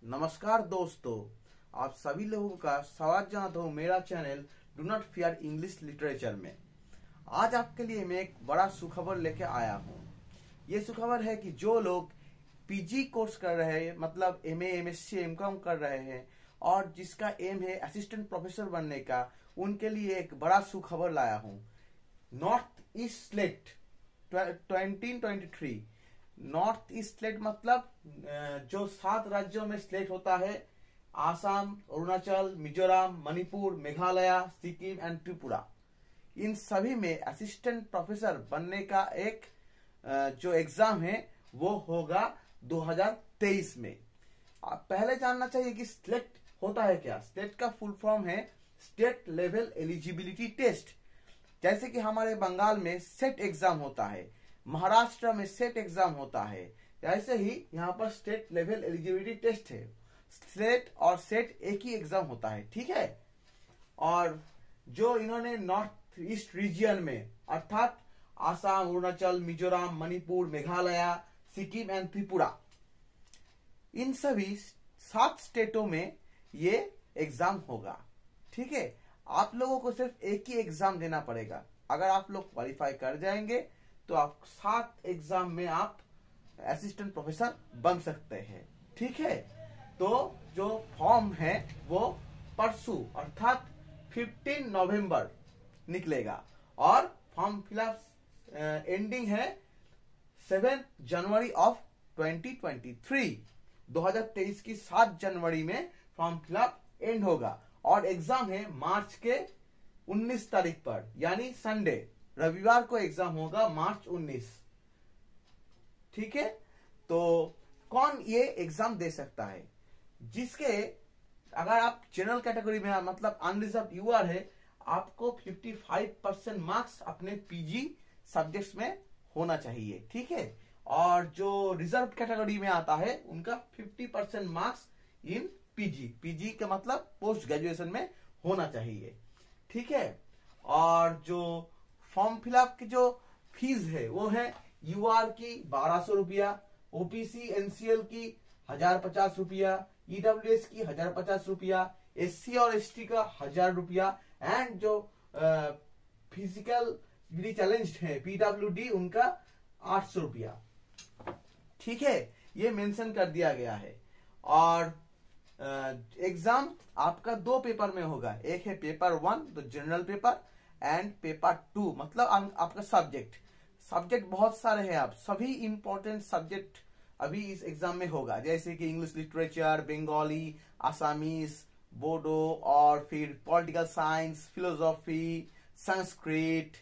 नमस्कार दोस्तों, आप सभी लोगों का स्वागत जानता हूँ मेरा channel do not fear English literature में। आज आपके लिए मैं एक बड़ा सुखबर लेके आया हूँ। ये सुखबर है कि जो लोग पीजी कोर्स कर रहे हैं, मतलब एमए, एमएससी, एमकॉम कर रहे हैं और जिसका एम है असिस्टेंट प्रोफेसर बनने का, उनके लिए एक बड़ा सुखबर लाया हूँ। North east slate 2023। North east slate मतलब जो 7 राज्यों में स्लेट होता है, आसाम, अरुणाचल, मिजोरम, मणिपुर, मेघालय, सिक्किम एंड त्रिपुरा। इन सभी में असिस्टेंट प्रोफेसर बनने का एक जो एग्जाम है वो होगा 2023 में। आप पहले जानना चाहिए कि स्लेट होता है क्या। स्लेट का फुल फॉर्म है स्टेट लेवल एलिजिबिलिटी टेस्ट। जैसे कि हमारे बंगाल में सेट एग्जाम होता है, महाराष्ट्र में सेट एग्जाम होता है, ऐसे ही यहाँ पर स्टेट लेवल एलिजिबिलिटी टेस्ट है। स्लेट और सेट एक ही एग्जाम होता है, ठीक है। और जो इन्होंने नॉर्थ ईस्ट रीजियन में अर्थात आसाम, अरुणाचल, मिजोरम, मणिपुर, मेघालय, सिक्किम एंड त्रिपुरा, इन सभी 7 स्टेटों में ये एग्जाम होगा, ठीक है। आप लोगों को सिर्फ एक ही एग्जाम देना पड़ेगा। अगर आप लोग क्वालिफाई कर जाएंगे तो आप 7 एग्जाम में आप असिस्टेंट प्रोफेसर बन सकते हैं, ठीक है। तो जो फॉर्म है वो परसों अर्थात 15 नवंबर निकलेगा और फॉर्म फिलअप एंडिंग है 7 जनवरी ऑफ 2023। 2023 की 7 जनवरी में फॉर्म फिलअप एंड होगा और एग्जाम है मार्च के 19 तारीख पर, यानी संडे, रविवार को एग्जाम होगा मार्च 19, ठीक है। तो कौन ये एग्जाम दे सकता है? जिसके अगर आप जनरल कैटेगरी में मतलब अनरिजर्व यूआर है, आपको 55% मार्क्स अपने पीजी सब्जेक्ट्स में होना चाहिए, ठीक है। और जो रिजर्व कैटेगरी में आता है उनका 50% मार्क्स इन पीजी का मतलब पोस्ट ग्रेजुएशन में होना चाहिए, ठीक है। और जो फॉर्म फिलअप की जो फीस है वो है यूआर की 1200 रुपया, ओपीसी एनसीएल की 1050 रुपया, ईडब्ल्यूएस की 1050 रुपया, एससी और एसटी का 1000 रुपया एंड जो फिजिकल चैलेंज्ड है पीडब्ल्यूडी उनका 800 रुपया, ठीक है। ये मेंशन कर दिया गया है। और एग्जाम आपका 2 पेपर में होगा। एक है पेपर 1 तो जनरल पेपर एंड पेपर 2 मतलब आपका सब्जेक्ट बहुत सारे हैं। आप सभी इंपॉर्टेंट सब्जेक्ट अभी इस एग्जाम में होगा, जैसे कि English literature, Bengali, Assamese, Bodo और फिर political science, philosophy, Sanskrit,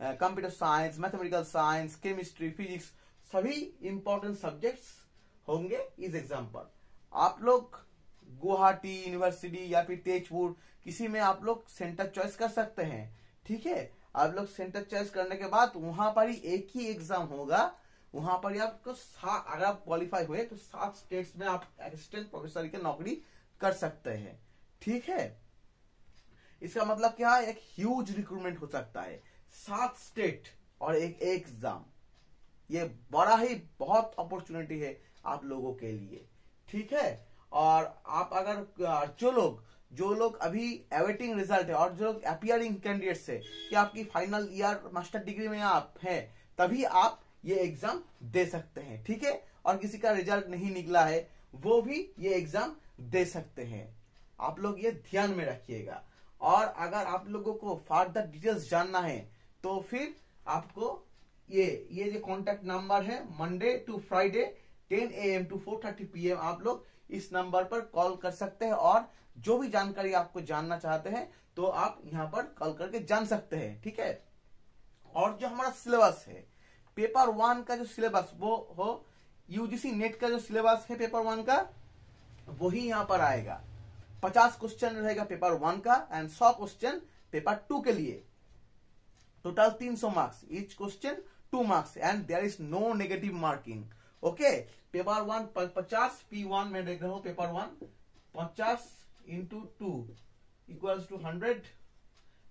computer science, mathematical science, chemistry, physics, सभी इंपॉर्टेंट सब्जेक्ट्स होंगे इस एग्जाम पर। आप लोग गुवाहाटी यूनिवर्सिटी या फिर तेजपुर किसी में आप लोग सेंटर चॉइस कर सकते हैं, ठीक है। आप लोग सेंटर चॉइस करने के बाद वहां पर ही एक ही एग्जाम होगा। वहां पर ही आपको अगर आप क्वालिफाई हुए तो 7 स्टेट्स में आप असिस्टेंट प्रोफेसर की नौकरी कर सकते हैं, ठीक है। इसका मतलब क्या है, एक ह्यूज रिक्रूटमेंट हो सकता है। 7 स्टेट और एक एग्जाम, ये बड़ा ही बहुत अपॉर्चुनिटी है आप लोगों के लिए, ठीक है। और आप अगर जो लोग अभी अवेटिंग रिजल्ट है और जो लोग अपियरिंग कैंडिडेट्स है कि आपकी फाइनल ईयर मास्टर डिग्री में आप हैं, तभी आप ये एग्जाम दे सकते हैं, ठीक है। और किसी का रिजल्ट नहीं निकला है वो भी ये एग्जाम दे सकते हैं। आप लोग ये ध्यान में रखिएगा। और अगर आप लोगों को फर्दर डिटेल्स जानना है तो फिर आपको ये जो कॉन्टेक्ट नंबर है, Monday to Friday 10 AM to 4:30 PM, आप लोग इस नंबर पर कॉल कर सकते हैं और जो भी जानकारी आपको जानना चाहते हैं तो आप यहाँ पर कॉल करके जान सकते हैं, ठीक है। और जो हमारा सिलेबस है पेपर 1 का, जो सिलेबस वो हो यूजीसी नेट का जो सिलेबस है पेपर 1 का, वही यहाँ पर आएगा। 50 क्वेश्चन रहेगा पेपर 1 का एंड 100 क्वेश्चन पेपर 2 के लिए। Total 300 marks, each question 2 marks and there is no negative marking, okay. Paper 1 50, P1 में देख रहे हो, पेपर 1 50 into 2 equals to 100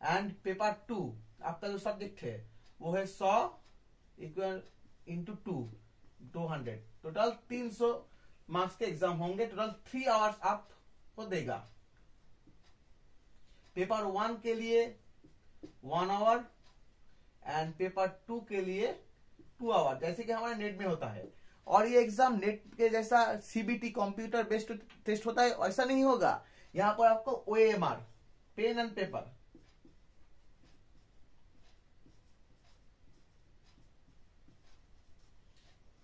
and paper 2 आपका जो सब्जेक्ट है वो है 100 इक्वल इंटू 2 200, टोटल 300 मार्क्स के एग्जाम होंगे। टोटल 3 आवर्स आपको देगा। पेपर 1 के लिए 1 आवर एंड पेपर 2 के लिए 2 आवर, जैसे कि हमारे नेट में होता है। और ये एग्जाम नेट के जैसा सीबीटी कंप्यूटर बेस्ड टेस्ट होता है ऐसा नहीं होगा। यहां पर आपको OMR, pen and paper,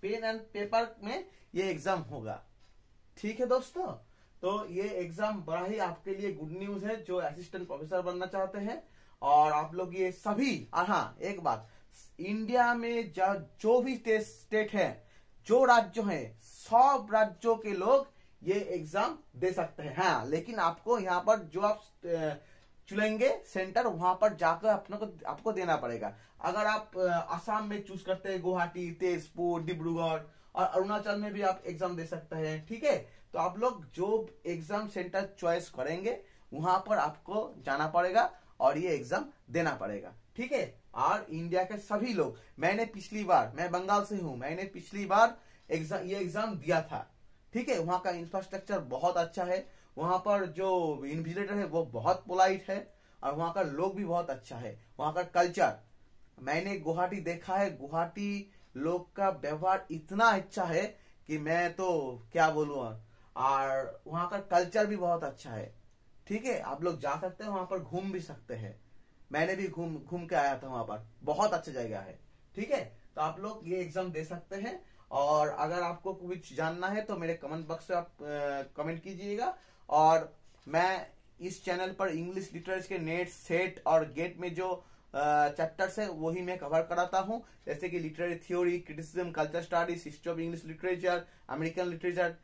pen and paper में ये एग्जाम होगा। ठीक है दोस्तों, तो ये एग्जाम बड़ा ही आपके लिए गुड न्यूज है जो असिस्टेंट प्रोफेसर बनना चाहते हैं। और आप लोग ये सभी, हाँ एक बात, इंडिया में जो भी स्टेट है, जो राज्य है, सब राज्यों के लोग ये एग्जाम दे सकते हैं। हाँ, लेकिन आपको यहाँ पर जो आप चुनेंगे सेंटर, वहां पर जाकर आपको देना पड़ेगा। अगर आप असम में चूज करते हैं, गुवाहाटी, तेजपुर, डिब्रूगढ़ और अरुणाचल में भी आप एग्जाम दे सकते हैं। ठीक है, तो आप लोग जो एग्जाम सेंटर चॉइस करेंगे वहां पर आपको जाना पड़ेगा और ये एग्जाम देना पड़ेगा। ठीक है, और इंडिया के सभी लोग, मैं बंगाल से हूं, मैंने पिछली बार ये एग्जाम दिया था। ठीक है, वहां का इंफ्रास्ट्रक्चर बहुत अच्छा है, वहां पर जो इन्विजिलेटर है वो बहुत पोलाइट है और वहां का लोग भी बहुत अच्छा है। वहां का कल्चर, मैंने गुवाहाटी देखा है, गुवाहाटी लोग का व्यवहार इतना अच्छा है कि मैं तो क्या बोलूं। और वहां का कल्चर भी बहुत अच्छा है। ठीक है, आप लोग जा सकते हैं, वहां पर घूम भी सकते हैं। मैंने भी घूम के आया था, वहां पर बहुत अच्छा जगह है। ठीक है, तो आप लोग ये एग्जाम दे सकते हैं। और अगर आपको कुछ जानना है तो मेरे कमेंट बॉक्स में आप कमेंट कीजिएगा। और मैं इस चैनल पर इंग्लिश लिटरेचर के नेट, सेट और गेट में जो चैप्टर्स है वही मैं कवर कराता हूं, जैसे कि literary theory, criticism, culture studies, history of English literature, American literature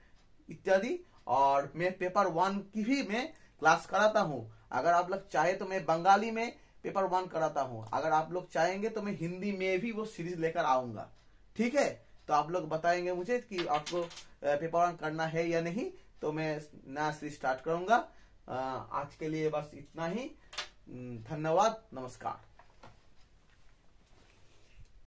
इत्यादि। और मैं पेपर 1 की भी मैं क्लास कराता हूं। अगर आप लोग चाहे तो मैं बंगाली में पेपर 1 कराता हूं। अगर आप लोग चाहेंगे तो मैं हिंदी में भी वो सीरीज लेकर आऊंगा। ठीक है, तो आप लोग बताएंगे मुझे कि आपको पेपर 1 करना है या नहीं, तो मैं नया सीरीज स्टार्ट करूंगा। आज के लिए बस इतना ही। धन्यवाद, नमस्कार।